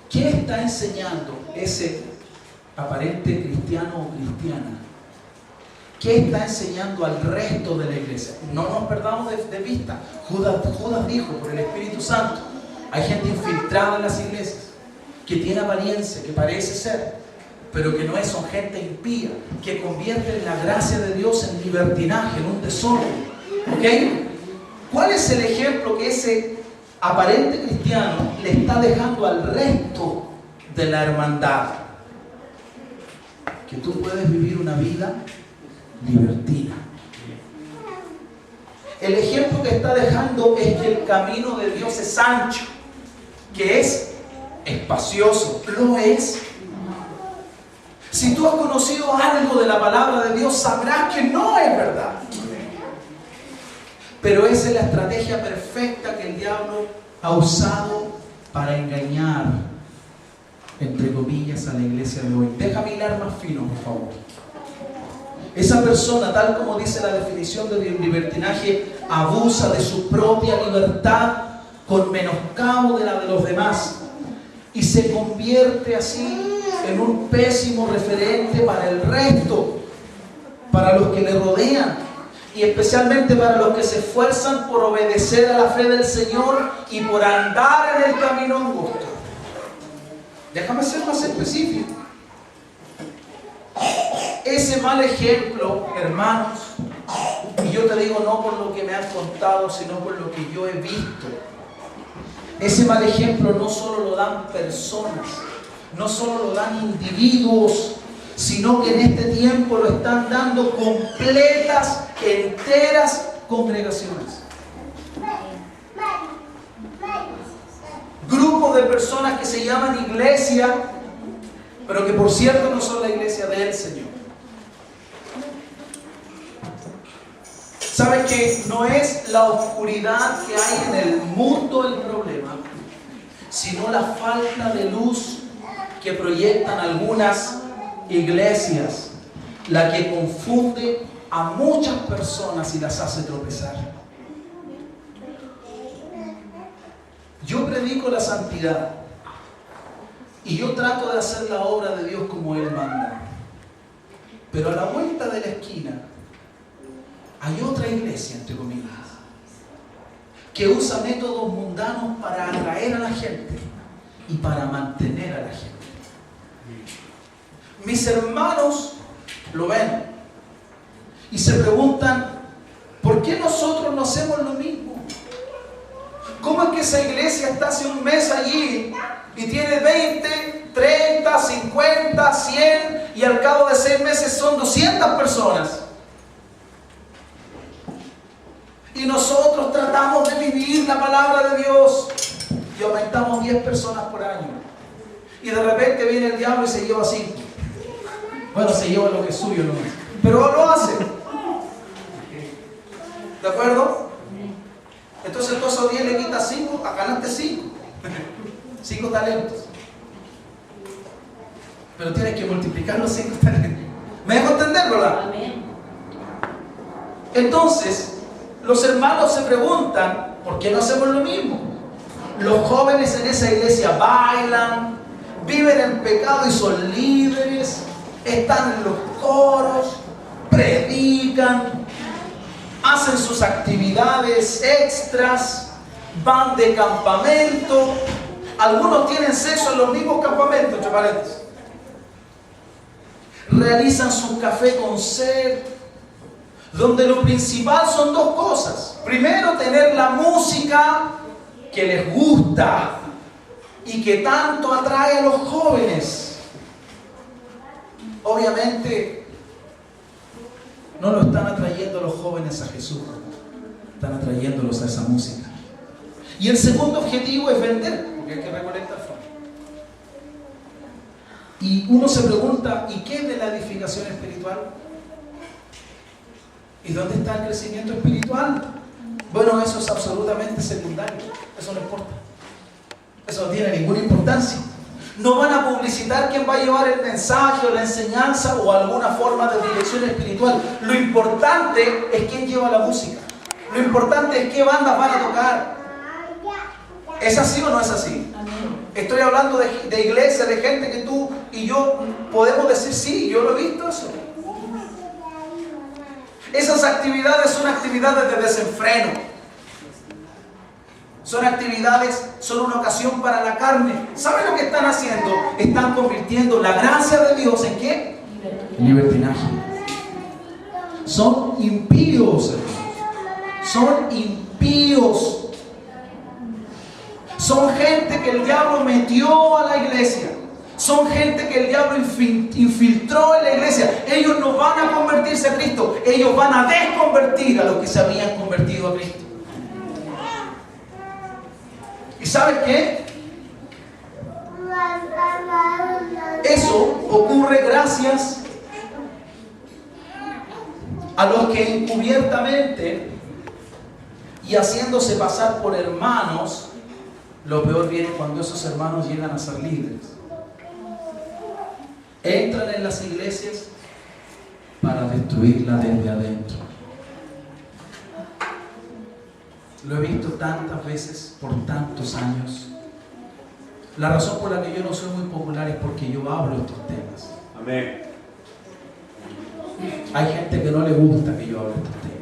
Speaker 1: ¿Qué está enseñando ese aparente cristiano o cristiana? ¿Qué está enseñando al resto de la iglesia? No nos perdamos de vista. Judas dijo por el Espíritu Santo, hay gente infiltrada en las iglesias que tiene apariencia, que parece ser, pero que no es, son gente impía, que convierten la gracia de Dios en libertinaje, en un desorden. ¿Ok? ¿Cuál es el ejemplo que ese aparente cristiano le está dejando al resto de la hermandad? Que tú puedes vivir una vida libertina. El ejemplo que está dejando es que el camino de Dios es ancho, que es espacioso. Lo es. Si tú has conocido algo de la palabra de Dios, sabrás que no es verdad. Pero esa es la estrategia perfecta que el diablo ha usado para engañar, entre comillas, a la iglesia de hoy. Déjame hilar más fino, por favor. Esa persona, tal como dice la definición de libertinaje, abusa de su propia libertad con menoscabo de la de los demás y se convierte así en un pésimo referente para el resto, para los que le rodean y especialmente para los que se esfuerzan por obedecer a la fe del Señor y por andar en el camino angosto. Déjame ser más específico. Ese mal ejemplo, hermanos, y yo te digo no por lo que me han contado, sino por lo que yo he visto. Ese mal ejemplo no solo lo dan personas, no solo lo dan individuos, sino que en este tiempo lo están dando completas, enteras congregaciones. Grupos de personas que se llaman iglesia, pero que por cierto no son la iglesia del Señor. ¿Sabes que no es la oscuridad que hay en el mundo el problema, sino la falta de luz que proyectan algunas iglesias, la que confunde a muchas personas y las hace tropezar? Yo predico la santidad y yo trato de hacer la obra de Dios como Él manda, pero a la vuelta de la esquina hay otra iglesia, entre comillas, que usa métodos mundanos para atraer a la gente y para mantener a la gente. Mis hermanos lo ven y se preguntan, ¿por qué nosotros no hacemos lo mismo? ¿Cómo es que esa iglesia está hace un mes allí y tiene 20, 30, 50, 100 y al cabo de 6 meses son 200 personas? Y nosotros tratamos de vivir la palabra de Dios y aumentamos 10 personas por año. Y de repente viene el diablo y se lleva 5. Bueno, se lleva lo que es suyo nomás. Pero lo hace. ¿De acuerdo? Entonces tú a esos 10 le quitas 5, ganaste 5. 5 talentos. Pero tienes que multiplicar los 5 talentos. ¿Me dejo entender, verdad?
Speaker 2: Amén.
Speaker 1: Entonces, los hermanos se preguntan, ¿por qué no hacemos lo mismo? Los jóvenes en esa iglesia bailan, viven en pecado y son líderes, están en los coros, predican, hacen sus actividades extras, van de campamento, algunos tienen sexo en los mismos campamentos, entre paréntesis. Realizan su café con sed, donde lo principal son dos cosas. Primero, tener la música que les gusta y que tanto atrae a los jóvenes. Obviamente, no lo están atrayendo los jóvenes a Jesús, están atrayéndolos a esa música. Y el segundo objetivo es vender, porque hay que recolectar fondos. Y uno se pregunta, ¿y qué es de la edificación espiritual? ¿Y dónde está el crecimiento espiritual? Bueno, eso es absolutamente secundario, eso no importa. Eso no tiene ninguna importancia. No van a publicitar quién va a llevar el mensaje o la enseñanza o alguna forma de dirección espiritual. Lo importante es quién lleva la música. Lo importante es qué bandas van a tocar. ¿Es así o no es así? Estoy hablando de iglesia, de gente que tú y yo podemos decir, sí, yo lo he visto eso. Esas actividades son actividades de desenfreno. Son actividades, son una ocasión para la carne. ¿Saben lo que están haciendo? Están convirtiendo la gracia de Dios ¿en qué? Libertinaje. Son impíos, hermanos. Son impíos. Son gente que el diablo metió a la iglesia. Son gente que el diablo infiltró en la iglesia. Ellos no van a convertirse a Cristo. Ellos van a desconvertir a los que se habían convertido a Cristo. ¿Y sabes qué? Eso ocurre gracias a los que encubiertamente y haciéndose pasar por hermanos. Lo peor viene cuando esos hermanos llegan a ser líderes. Entran en las iglesias para destruirla desde adentro. Lo he visto tantas veces, por tantos años. La razón por la que yo no soy muy popular es porque yo hablo estos temas.
Speaker 3: Amén.
Speaker 1: Hay gente que no le gusta que yo hable estos temas.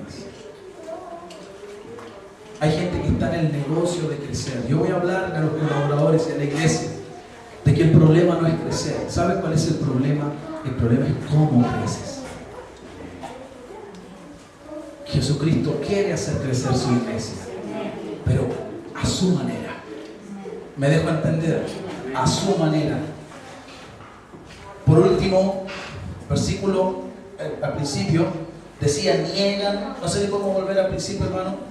Speaker 1: Hay gente que está en el negocio de crecer. Yo voy a hablar a los colaboradores y a la iglesia de que el problema no es crecer. ¿Sabes cuál es el problema? El problema es cómo creces. Jesucristo quiere hacer crecer su iglesia, pero a su manera. ¿Me dejo entender? A su manera. Por último, versículo al principio decía niegan. No sé cómo volver al principio, hermano.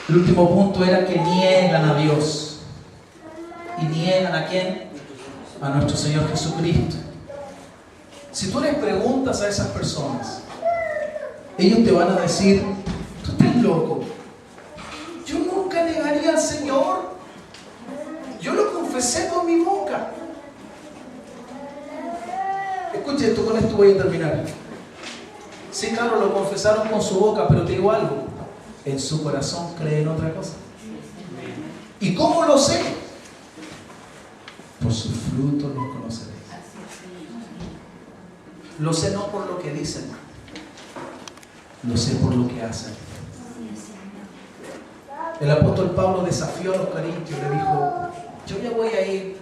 Speaker 1: El último punto era que niegan a Dios. ¿Y niegan a quién? A nuestro Señor Jesucristo. Si tú les preguntas a esas personas, ellos te van a decir, tú estás loco. Yo nunca negaría al Señor. Yo lo confesé con mi boca. Escuche esto, con esto voy a terminar. Sí, claro, lo confesaron con su boca, pero te digo algo. En su corazón creen otra cosa. ¿Y cómo lo sé? Por sus frutos los conoceréis. Lo sé no por lo que dicen, lo sé por lo que hacen. El apóstol Pablo desafió a los corintios, le dijo, yo ya voy a ir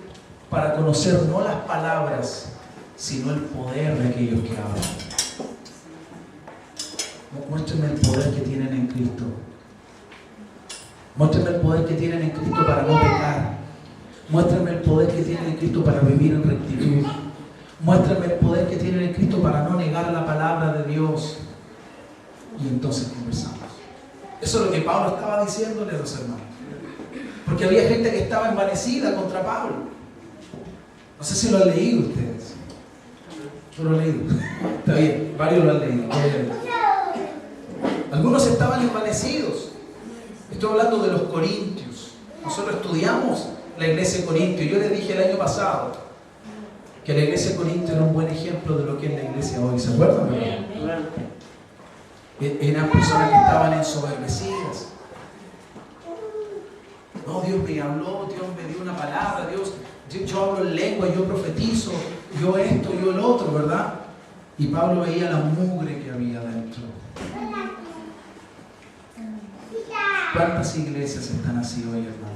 Speaker 1: para conocer no las palabras, sino el poder de aquellos que hablan. Muéstrenme el poder que tienen en Cristo. Muéstrenme el poder que tienen en Cristo para no pecar. Muéstrenme el poder que tienen en Cristo para vivir en rectitud. Muéstrenme el poder que tienen en Cristo para no negar la palabra de Dios. Y entonces conversamos. Eso es lo que Pablo estaba diciéndole a los hermanos. Porque había gente que estaba envanecida contra Pablo. No sé si lo han leído ustedes. Yo lo he leído. Está bien, varios lo han leído. Algunos estaban envanecidos. Estoy hablando de los corintios. Nosotros estudiamos la iglesia de Corintio. Yo les dije el año pasado que la iglesia de Corintio era un buen ejemplo de lo que es la iglesia hoy. ¿Se acuerdan? Eran personas que estaban ensoberbecidas. No, Dios me habló, Dios me dio una palabra, yo hablo en lengua, yo profetizo, yo esto, yo el otro, ¿verdad? Y Pablo veía la mugre que había dentro. ¿Cuántas iglesias están así hoy, hermano?